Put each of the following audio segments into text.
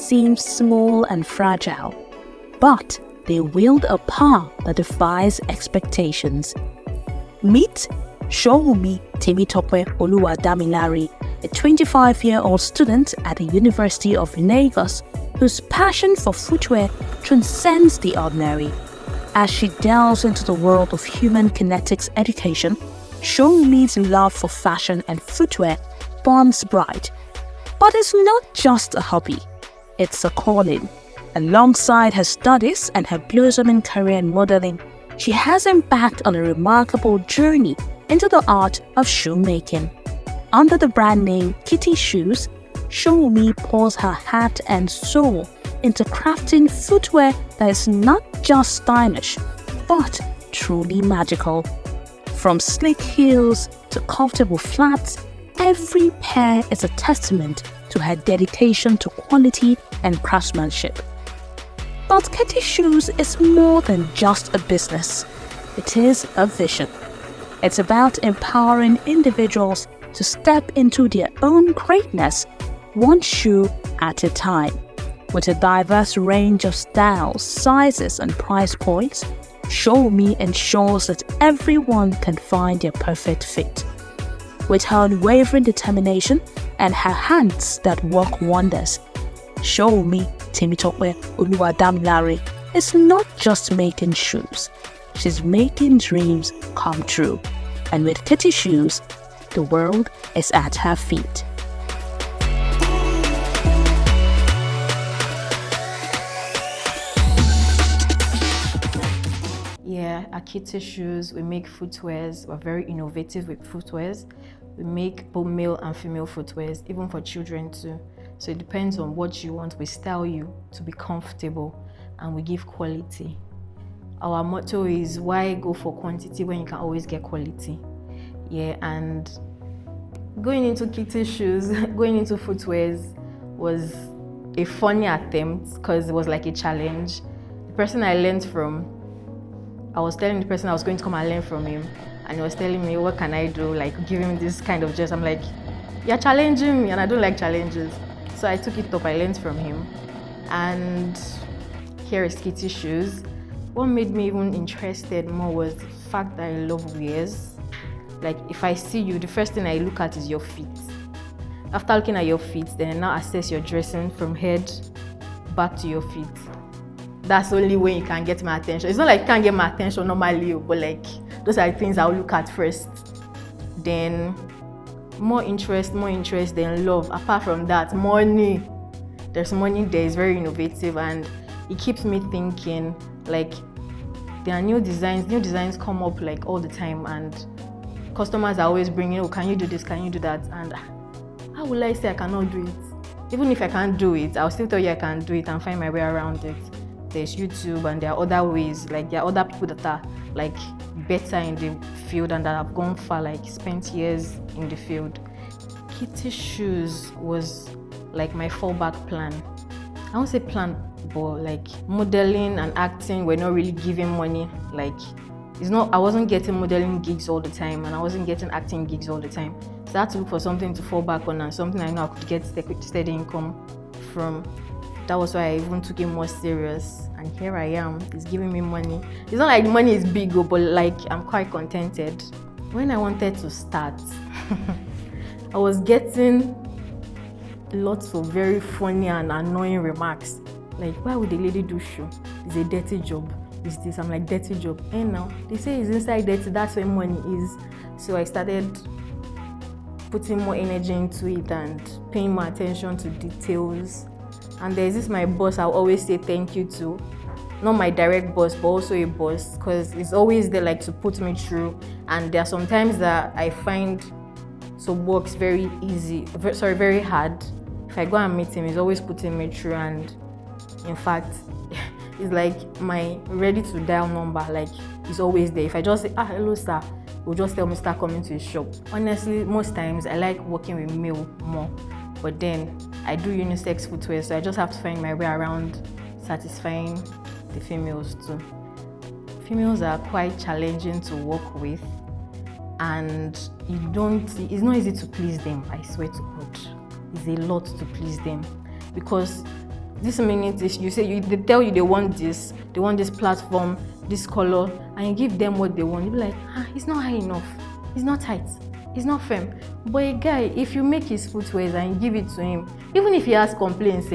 seem small and fragile, but they wield a power that defies expectations. Meet Showumi Temitope Oluwadamilare, a 25-year-old student at the University of Lagos whose passion for footwear transcends the ordinary. As she delves into the world of human kinetics education, Showumi's love for fashion and footwear burns bright. But it's not just a hobby, it's a calling. Alongside her studies and her blossoming career in modeling, she has embarked on a remarkable journey into the art of shoemaking. Under the brand name Kitty Shoes, Showumi pours her heart and soul into crafting footwear that is not just stylish, but truly magical. From sleek heels to comfortable flats, every pair is a testament to her dedication to quality and craftsmanship. But Kitty Shoes is more than just a business. It is a vision. It's about empowering individuals to step into their own greatness, one shoe at a time. With a diverse range of styles, sizes, and price points, Showumi ensures that everyone can find their perfect fit. With her unwavering determination and her hands that work wonders, Showumi Temitope Oluwadamilare is not just making shoes, she's making dreams come true. And with Kitty Shoes, the world is at her feet. Yeah, at Kitty Shoes, we make footwears. We're very innovative with footwears. We make both male and female footwears, even for children too. So it depends on what you want. We style you to be comfortable and we give quality. Our motto is, why go for quantity when you can always get quality? Yeah, and going into Kitty Shoes, going into footwears was a funny attempt because it was like a challenge. The person I learned from, I was telling the person I was going to come and learn from him, and he was telling me, what can I do? Like, give him this kind of dress. I'm like, you're challenging me, and I don't like challenges. So I took it up, I learned from him. And here is Kitty Shoes. What made me even interested more was the fact that I love wears. Like, if I see you, the first thing I look at is your feet. After looking at your feet, then I now assess your dressing from head back to your feet. That's the only way you can get my attention. It's not like you can't get my attention normally, but like, those are the things I'll look at first. Then more interest, then love. Apart from that, money. There's money there, is very innovative, and it keeps me thinking. Like, there are new designs come up like all the time, and customers are always bringing, oh, can you do this, can you do that? And how will I say I cannot do it? Even if I can't do it, I'll still tell you I can do it and find my way around it. There's YouTube, and there are other ways, like there are other people that are like better in the field and that have gone far, like spent years in the field. Kitty Shoes was like my fallback plan. I won't say plan, but like modeling and acting were not really giving money. Like, I wasn't getting modeling gigs all the time, and I wasn't getting acting gigs all the time. So I had to look for something to fall back on and something I know I could get steady income from. That was why I even took it more serious, and here I am. It's giving me money. It's not like the money is big, but like I'm quite contented. When I wanted to start, I was getting lots of very funny and annoying remarks. Like, why would a lady do shoe? It's a dirty job. It's this. I'm like, dirty job. And now they say it's inside dirty. That's where money is. So I started putting more energy into it and paying more attention to details. And there's this my boss I'll always say thank you to. Not my direct boss, but also a boss, because it's always there like to put me through. And there are some times that I find some works very hard. If I go and meet him, he's always putting me through, and in fact, it's like my ready to dial number, like it's always there. If I just say, hello sir, he'll just tell me start coming to his shop. Honestly, most times I like working with male more, but then I do unisex footwear, so I just have to find my way around satisfying the females too. Females are quite challenging to work with, and it's not easy to please them, I swear to God. It's a lot to please them, because This minute you say they tell you they want this platform, this color, and you give them what they want, you'll be like, it's not high enough, it's not tight, it's not firm. But a guy, if you make his footwear and you give it to him, even if he has complaints,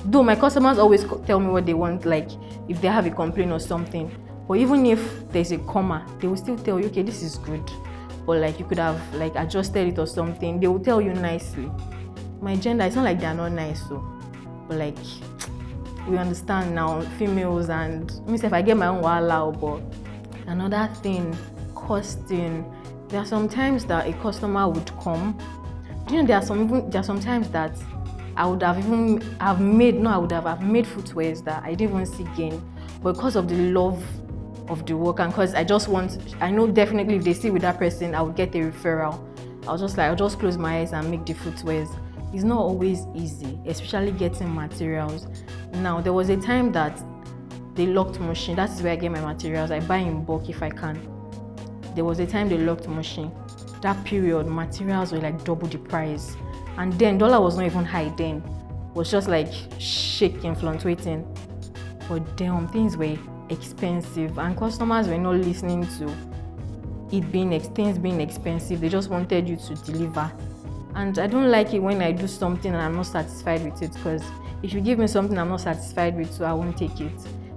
though my customers always tell me what they want, like if they have a complaint or something, but even if there's a comma, they will still tell you, okay, this is good, or like you could have like adjusted it or something. They will tell you nicely. My gender, it's not like they're not nice, so, but like we understand now, females, and me if I get my own wahala. But another thing, costing. There are some times that a customer would come. Do you know there are some times that I've made footwears that I didn't even see gain, but because of the love of the work and because I know definitely if they see with that person, I would get a referral. I'll just close my eyes and make the footwears. It's not always easy, especially getting materials. Now, there was a time that they locked machine. That is where I get my materials. I buy in bulk if I can. There was a time they locked machine. That period, materials were like double the price. And then dollar was not even high then. It was just like shaking, fluctuating. But damn, things were expensive and customers were not listening to things being expensive. They just wanted you to deliver. And I don't like it when I do something and I'm not satisfied with it, because if you give me something I'm not satisfied with, so I won't take it.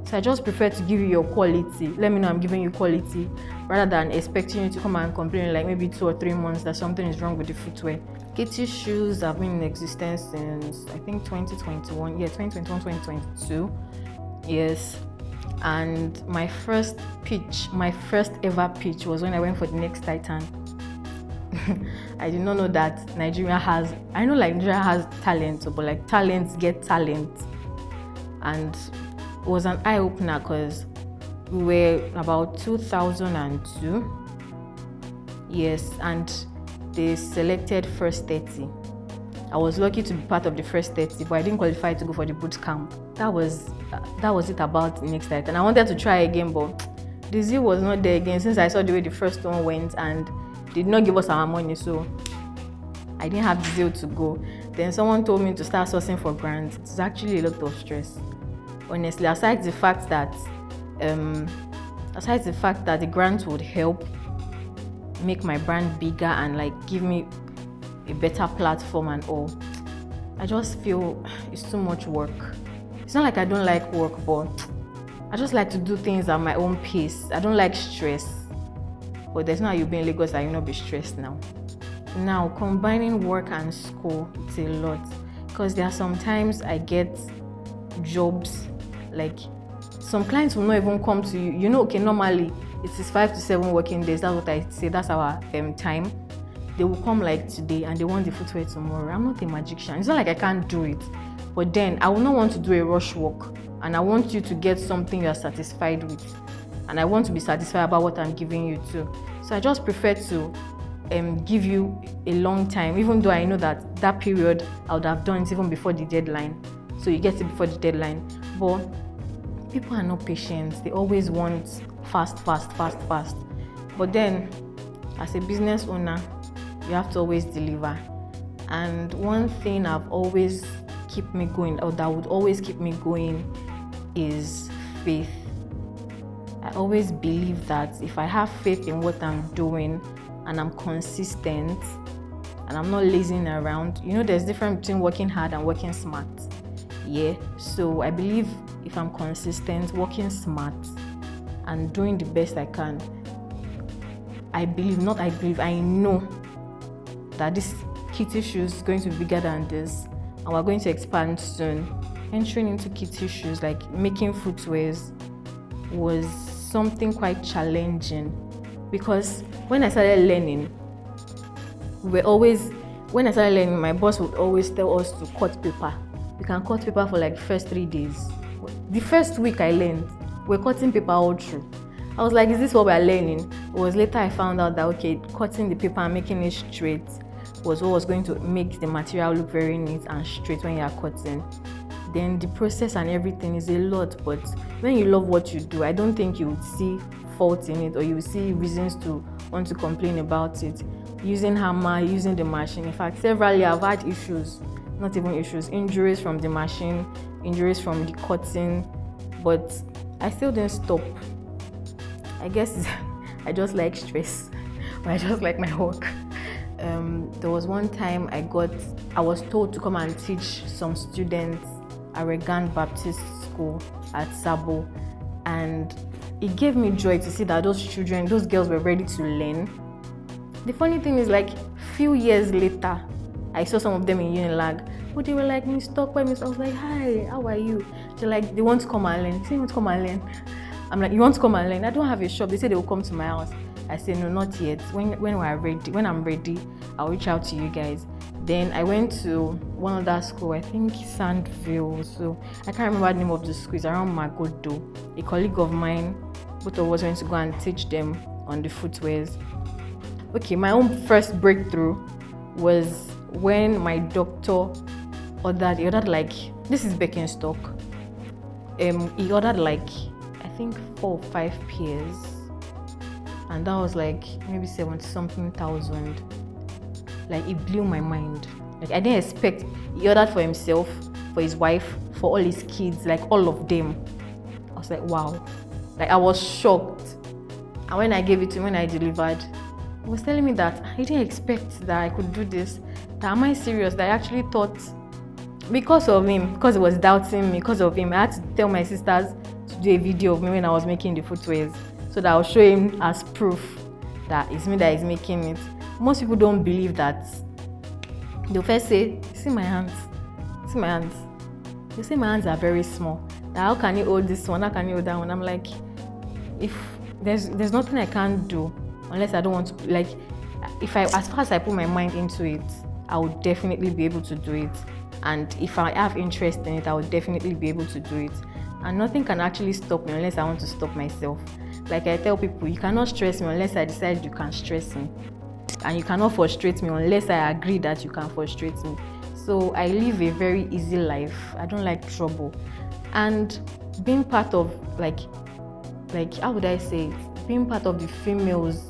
So I just prefer to give you your quality. Let me know I'm giving you quality rather than expecting you to come and complain like maybe 2 or 3 months that something is wrong with the footwear. Kitty shoes have been in existence since I think 2021. Yeah, 2021, 2022. Yes. And my first ever pitch was when I went for the next Titan. I did not know that Nigeria has talent, but like talents get talent. And it was an eye-opener because we were about 2002. Yes, and they selected first 30. I was lucky to be part of the first 30, but I didn't qualify to go for the boot camp. That was it about next Titan. I wanted to try again, but the zeal was not there again since I saw the way the first one went and they did not give us our money, so I didn't have the zeal to go. Then someone told me to start sourcing for grants. It's actually a lot of stress. Honestly, aside the fact that the grant would help make my brand bigger and like give me a better platform and all, I just feel it's too much work. It's not like I don't like work, but I just like to do things at my own pace. I don't like stress. But there's no how you be in Lagos and you not be stressed now. Now, combining work and school, it's a lot. Because there are sometimes I get jobs, like some clients will not even come to you. You know, okay, normally it is 5 to 7 working days. That's what I say. That's our time. They will come like today and they want the footwear tomorrow. I'm not a magician. It's not like I can't do it. But then I will not want to do a rush work. And I want you to get something you're satisfied with. And I want to be satisfied about what I'm giving you too. So I just prefer to give you a long time, even though I know that period I would have done it even before the deadline. So you get it before the deadline. But people are not patient. They always want fast. But then, as a business owner, you have to always deliver. And one thing I've always keep me going, or that would always keep me going, is faith. I always believe that if I have faith in what I'm doing and I'm consistent and I'm not lazing around, you know, there's a difference between working hard and working smart. Yeah, so I believe if I'm consistent, working smart and doing the best I can, I know that this kitty shoes is going to be bigger than this and we're going to expand soon. Entering into kitty shoes, like making footwears, was something quite challenging because when I started learning, my boss would always tell us to cut paper. We can cut paper for like the first 3 days. The first week I learned, we're cutting paper all through. I was like, is this what we're learning? It was later I found out that, okay, cutting the paper and making it straight was what was going to make the material look very neat and straight when you're cutting. Then the process and everything is a lot, but when you love what you do, I don't think you would see fault in it or you would see reasons to want to complain about it. Using hammer, using the machine. In fact, severally I've had injuries from the machine, injuries from the cutting, but I still didn't stop. I guess I just like stress, or I just like my work. There was one time I was told to come and teach some students at Regan Baptist School at Sabo, and it gave me joy to see that those girls were ready to learn. The funny thing is, like, few years later, I saw some of them in Unilag, but they were like, Miss Tokwe, Miss. I was like, hi, how are you? They're like, they want to come and learn. They say, you want to come and learn? I'm like, you want to come and learn? I don't have a shop. They say they will come to my house. I said, no, not yet. When I'm ready, I'll reach out to you guys. Then I went to one other school, I think Sandville. So I can't remember the name of the school. It's around Magodo. A colleague of mine, both of us went to go and teach them on the footwears. Okay, my own first breakthrough was when my doctor ordered like, this is Birkenstock. He ordered like, I think 4 or 5 pairs, and that was like maybe 70-something thousand. Like, it blew my mind. Like, I didn't expect. He ordered for himself, for his wife, for all his kids, like all of them. I was like, wow. Like, I was shocked. And when I gave it to him, when I delivered, he was telling me that I didn't expect that I could do this. That, am I serious? That I actually thought, because of him, because he was doubting me, because of him, I had to tell my sisters to do a video of me when I was making the footwears, so that I'll show him as proof that it's me that is making it. Most people don't believe that. They'll first say, see my hands. See my hands. They say my hands are very small. Now, how can you hold this one? How can you hold that one? I'm like, if there's nothing I can't do unless I don't want to, like, as far as I put my mind into it, I would definitely be able to do it. And if I have interest in it, I would definitely be able to do it. And nothing can actually stop me unless I want to stop myself. Like I tell people, you cannot stress me unless I decide you can stress me. And you cannot frustrate me unless I agree that you can frustrate me. So I live a very easy life. I don't like trouble. And being part of, like how would I say it? Being part of the females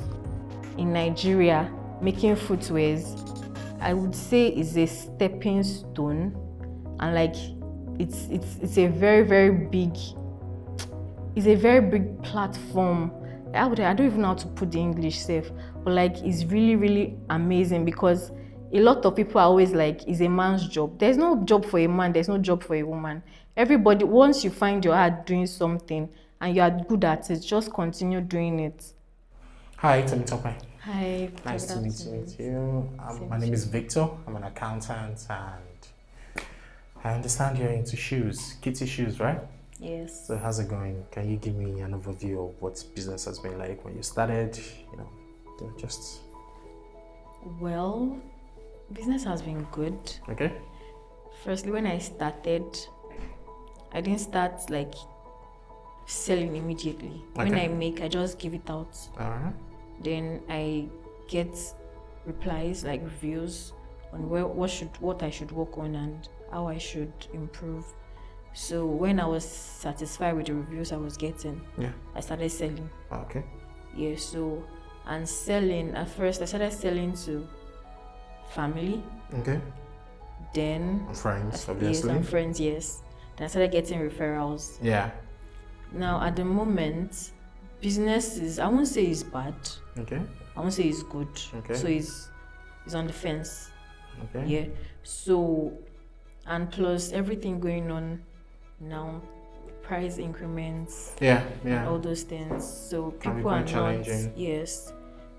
in Nigeria making footwears, I would say, is a stepping stone. And like, it's a very, very big, it's a very big platform. I don't even know how to put the English safe, but like, it's really, really amazing, because a lot of people are always like, it's a man's job. There's no job for a man, there's no job for a woman. Everybody, once you find your heart doing something and you are good at it, just continue doing it. Hi, Temitope. Hi. Nice to meet you. My name is Victor. I'm an accountant, and I understand you're into shoes, kitty shoes, right? Yes. So how's it going? Can you give me an overview of what business has been like when you started? Just. Well, business has been good. Okay. Firstly, when I started, I didn't start like selling immediately. Okay. When I make, I just give it out. All right. Then I get replies, like reviews on what I should work on and how I should improve. So when I was satisfied with the reviews I was getting, I started selling. Okay. Yeah, so, and selling, at first I started selling to family. Okay. Then friends, obviously. Yes, and friends, yes. Then I started getting referrals. Yeah. Now at the moment, business is, I won't say it's bad. Okay. I won't say it's good. Okay. So it's on the fence. Okay. Yeah. So, and plus everything going on now, price increments. Yeah. All those things. So people are not. Yes.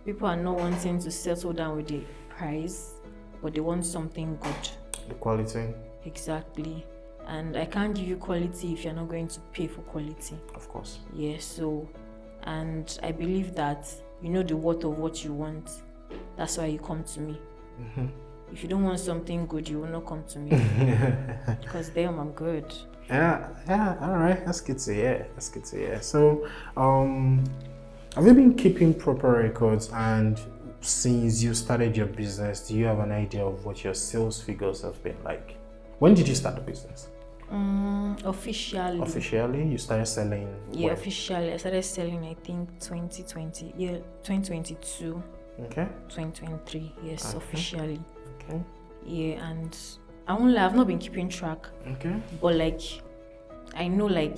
People are not wanting to settle down with the price, but they want something good. The quality. Exactly. And I can't give you quality if you're not going to pay for quality. Of course. Yeah. So, and I believe that you know the worth of what you want. That's why you come to me. Mm-hmm. If you don't want something good, you will not come to me. Because damn, I'm good. Yeah, all right. That's good to hear. So, have you been keeping proper records? And since you started your business, do you have an idea of what your sales figures have been like? When did you start the business? Officially. Officially? You started selling? Yeah, when? Officially. I started selling, I think, 2020. Yeah, 2022. Okay. 2023. Yes, officially. Okay. Yeah, and I won't lie, I've not been keeping track. Okay. But like, I know like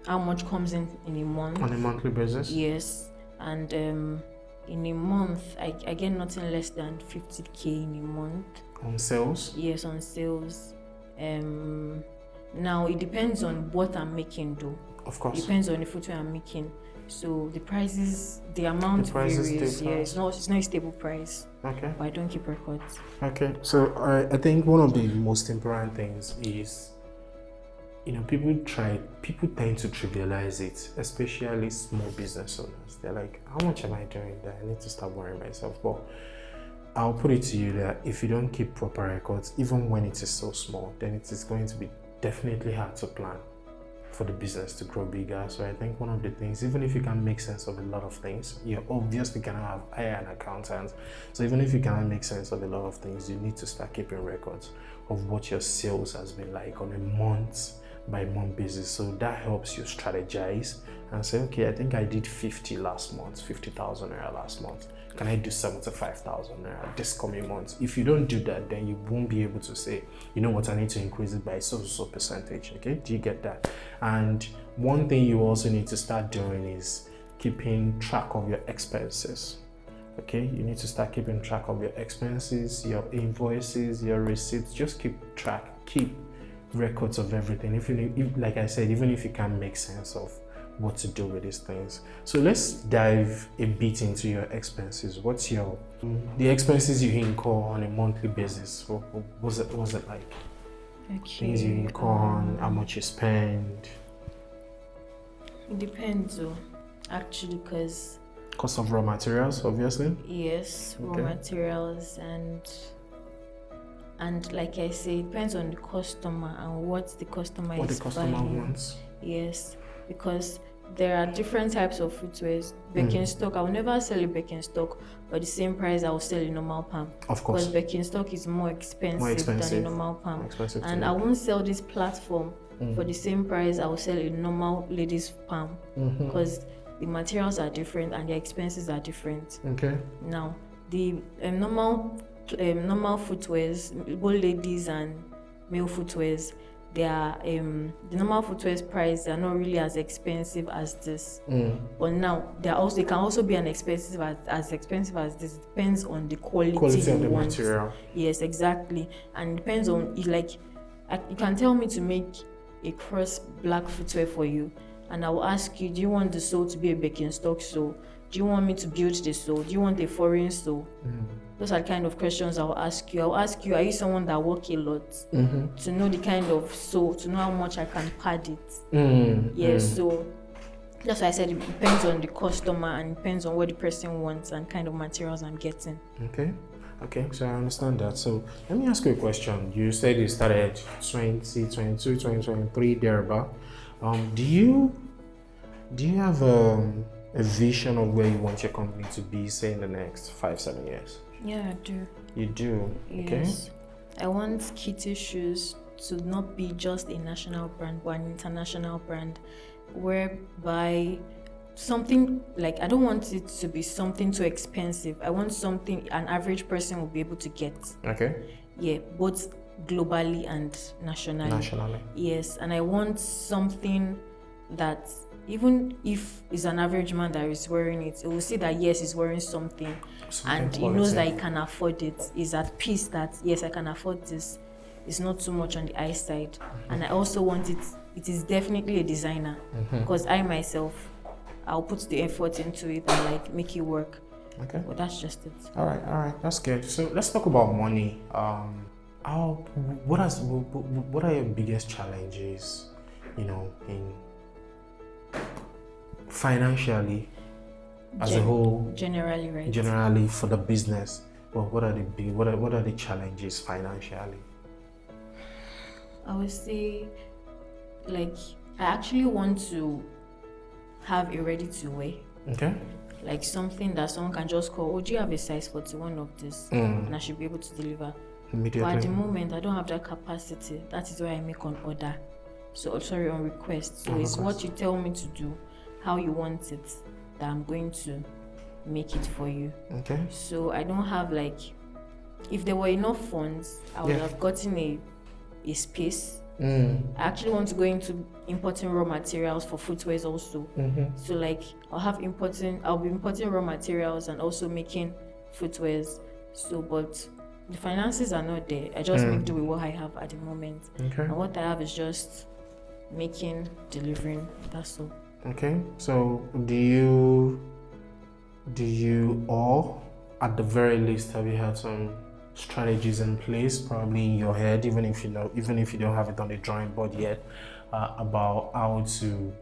how much comes in a month. On a monthly basis? Yes. And in a month, I get nothing less than 50K in a month. On sales? Yes, on sales. Now, it depends on what I'm making though. Of course. It depends on the footwear I'm making. So the prices, the amount varies. Yeah, it's not a stable price. Okay. But I don't keep records. Okay. So I think one of the most important things is, people tend to trivialize it, especially small business owners. They're like, how much am I doing that? I need to start worrying myself. But I'll put it to you that if you don't keep proper records, even when it is so small, then it is going to be definitely hard to plan for the business to grow bigger. So I think one of the things, even if you can make sense of a lot of things, you obviously cannot hire an accountant. So even if you cannot make sense of a lot of things, you need to start keeping records of what your sales has been like on a month by month basis. So that helps you strategize and say, okay, I think I did 50,000 naira last month. Can I do 75,000 naira this coming month? If you don't do that, then you won't be able to say, you know what, I need to increase it by so percentage. Okay, do you get that? And one thing you also need to start doing is keeping track of your expenses. Okay, you need to start keeping track of your expenses, your invoices, your receipts. Just keep records of everything. If like I said, even if you can't make sense of what to do with these things. So let's dive a bit into your expenses. What's the expenses you incur on a monthly basis? What's it like? Okay. Things you incur on, how much you spend. It depends though, actually, because cost of raw materials, obviously. Yes, raw materials and like I say, it depends on the customer and what the customer buying. Wants. Yes, because there are different types of footwear. Birkenstock, I will never sell a Birkenstock for the same price I will sell a normal palm. Of course. Because Birkenstock is more expensive than a normal palm. And I won't sell this platform for the same price I will sell a normal ladies palm. Because the materials are different and the expenses are different. Okay. Now, the normal footwears, both ladies and male footwears, they are the normal footwear's price, they are not really as expensive as this. But now they can also be as expensive as this. It depends on the quality of the material. Yes, exactly. And it depends on you can tell me to make a cross black footwear for you, and I will ask you, do you want the sole to be a Birkenstock sole? Do you want me to build the sole? Do you want a foreign sole? Those are the kind of questions I'll ask you. I'll ask you, are you someone that work a lot? To know the kind of sole, to know how much I can pad it. Yes, so that's why I said it depends on the customer and depends on what the person wants and kind of materials I'm getting. Okay, so I understand that. So let me ask you a question. You said you started 2022, 2023, thereabout. Do you have a vision of where you want your company to be, say, in the next 5-7 years? Yeah, I do. You do? Okay. Yes. I want Kitty Shoes to not be just a national brand, but an international brand, whereby something like, I don't want it to be something too expensive. I want something an average person will be able to get. Okay. Yeah, both globally and nationally. Yes, and I want something that even if it's an average man that is wearing it, he will see that yes, he's wearing something and quality. He knows that he can afford it. He's at peace that yes, I can afford this. It's not too much on the eyesight. And I also want it is definitely a designer, because I myself, I'll put the effort into it and make it work. Okay. But that's just it. All right, that's good. So let's talk about money. What are your biggest challenges, in financially as a whole? Generally, right? Generally for the business. Well, what are the challenges financially? I would say, I actually want to have a ready-to-wear. Okay. Like something that someone can just call, do you have a size 41 of this? And I should be able to deliver. Immediately. But at the moment, I don't have that capacity. That is why I make on order. On request. So it's what you tell me to do, how you want it, that I'm going to make it for you. Okay. So I don't have if there were enough funds, I would Yeah. have gotten a space. Mm. I actually want to go into importing raw materials for footwears also. So like I'll be importing raw materials and also making footwears. So but the finances are not there. I just make do with what I have at the moment. Okay. And what I have is just making, delivering, that's all. Okay. So do you or at the very least have you had some strategies in place, probably in your head, even if you don't have it on the drawing board yet, about how to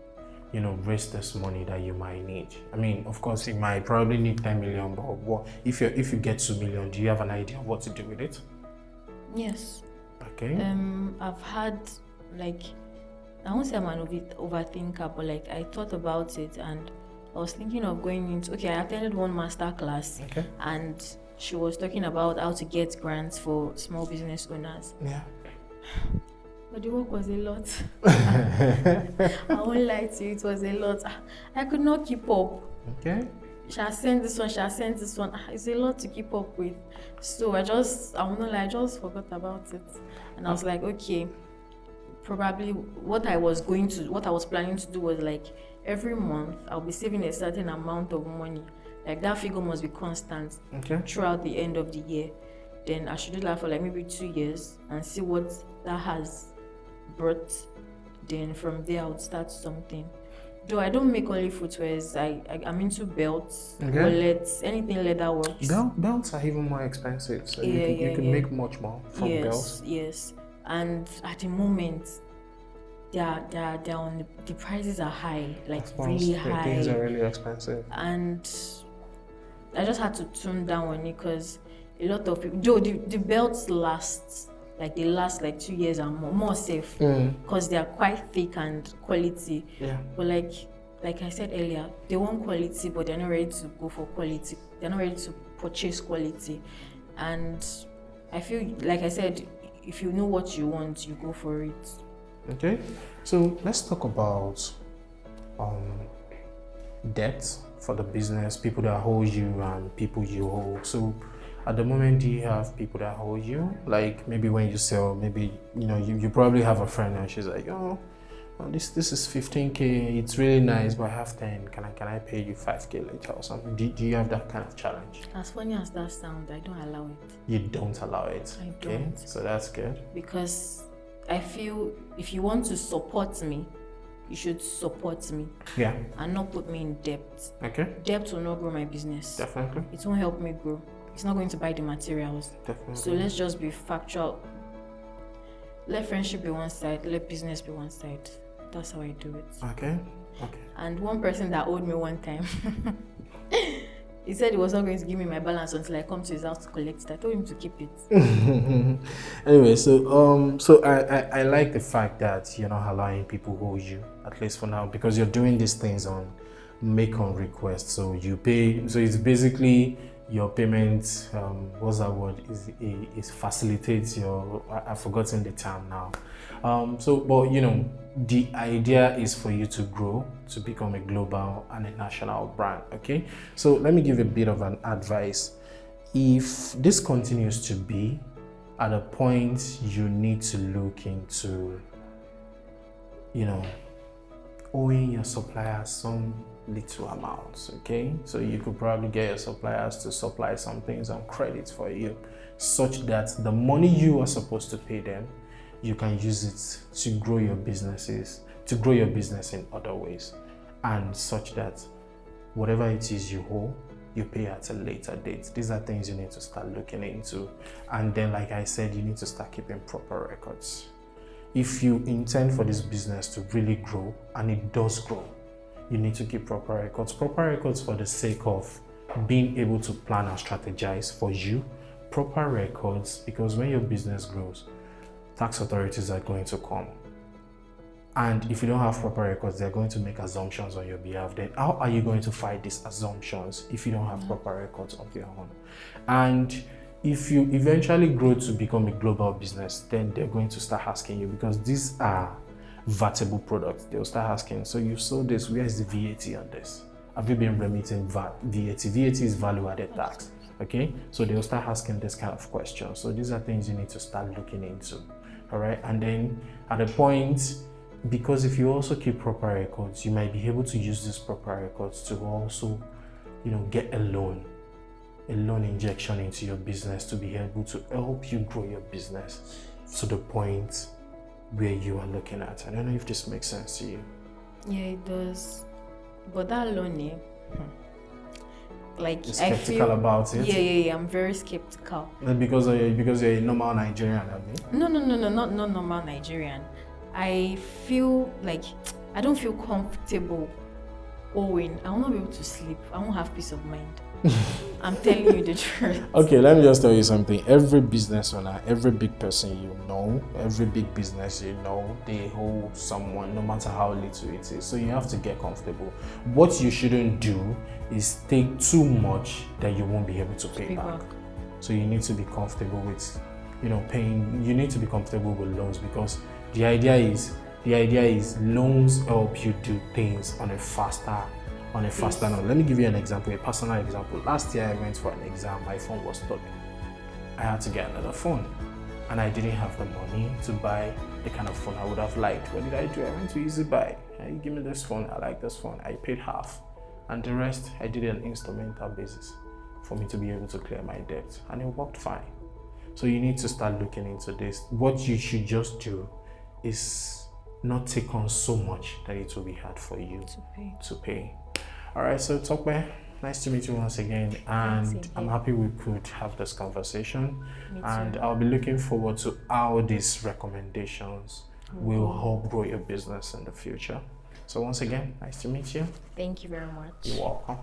raise this money that you might need? I mean, of course you might probably need 10 million, but what if you get 2 million, do you have an idea of what to do with it? Yes. Okay. I've had, like, I won't say I'm an overthinker, but like I thought about it and I was thinking of going into, I attended one master class. Okay. And she was talking about how to get grants for small business owners. Yeah. But the work was a lot. I won't lie to you, it was a lot. I could not keep up. Okay. She has sent this one. It's a lot to keep up with. So I just forgot about it. And I was like, okay, probably what I was planning to do was like every month I'll be saving a certain amount of money. Like that figure must be constant throughout the end of the year. Then I should do that for like maybe 2 years and see what that has brought. Then from there I would start something. Though I don't make only footwears, I'm into belts, wallets, anything leather works. Belts are even more expensive, so you can make much more from belts. Yes. And at the moment, the prices are high, like really high. Things are really expensive. And I just had to tune down on it because a lot of people, though the belts last like 2 years and more safe because they are quite thick and quality. Yeah. But like I said earlier, they want quality, but they're not ready to go for quality. They're not ready to purchase quality. And I feel, like I said, if you know what you want, you go for it. Okay. So let's talk about debt for the business, people that hold you and people you hold. So at the moment, do you have people that hold you? Like maybe when you sell, maybe you probably have a friend and she's like, this is 15K, it's really nice, but I have 10. Can I pay you 5K later or something? Do you have that kind of challenge? As funny as that sounds, I don't allow it. You don't allow it? I okay, don't. so that's good. Because I feel if you want to support me, you should support me. Yeah. And not put me in debt. Okay. Debt will not grow my business. Definitely. It won't help me grow. It's not going to buy the materials. Definitely. So let's just be factual. Let friendship be one side, let business be one side. That's how I do it. Okay. And one person that owed me one time, he said he was not going to give me my balance until I come to his house to collect it. I told him to keep it. Anyway, so I like the fact that you're not allowing people who owe you, at least for now, because you're doing these things on make on request. So you pay. So it's basically your payment. What's that word? Is facilitates your. I've forgotten the term now. But the idea is for you to grow, to become a global and a national brand. Okay, so let me give a bit of an advice. If this continues to be, at a point you need to look into, owing your suppliers some little amounts. Okay, so you could probably get your suppliers to supply some things on credit for you, such that the money you are supposed to pay them, you can use it to grow your business in other ways, and such that whatever it is you owe, you pay at a later date. These are things you need to start looking into. And then, like I said, you need to start keeping proper records. If you intend for this business to really grow, and it does grow, you need to keep proper records. Proper records for the sake of being able to plan and strategize for you. Proper records because when your business grows, tax authorities are going to come. And if you don't have proper records, they're going to make assumptions on your behalf. Then how are you going to fight these assumptions if you don't have proper records of your own? And if you eventually grow to become a global business, then they're going to start asking you, because these are VATable products. They'll start asking, so you sold this, where is the VAT on this? Have you been remitting VAT? VAT is value added tax. Okay, so they'll start asking this kind of questions. So these are things you need to start looking into. All right, and then at a point, because if you also keep proper records, you might be able to use these proper records to also, get a loan injection into your business to be able to help you grow your business to the point where you are looking at. I don't know if this makes sense to you. Yeah, it does. But that loan, like You're I skeptical feel about it? Yeah, I'm very skeptical. Because you're a normal Nigerian, I mean. No, not normal Nigerian. I feel like I don't feel comfortable owing. I will not be able to sleep. I won't have peace of mind. I'm telling you the truth. Okay, let me just tell you something. Every business owner, every big person you know, every big business you know, they owe someone, no matter how little it is. So you have to get comfortable. What you shouldn't do is take too much that you won't be able to pay back. So you need to be comfortable with, paying. You need to be comfortable with loans, because the idea is loans help you do things on a faster note. Let me give you an example, a personal example. Last year I went for an exam, my phone was stuck. I had to get another phone, and I didn't have the money to buy the kind of phone I would have liked. What did I do? I went to Easy Buy. Hey, give me this phone, I like this phone. I paid half, and the rest I did an instrumental basis for me to be able to clear my debt, and it worked fine. So you need to start looking into this. What you should just do is not take on so much that it will be hard for you to pay. All right, so Tokwe, nice to meet you once again, and I'm happy we could have this conversation. And I'll be looking forward to how these recommendations will help grow your business in the future. So once again, nice to meet you. Thank you very much. You're welcome.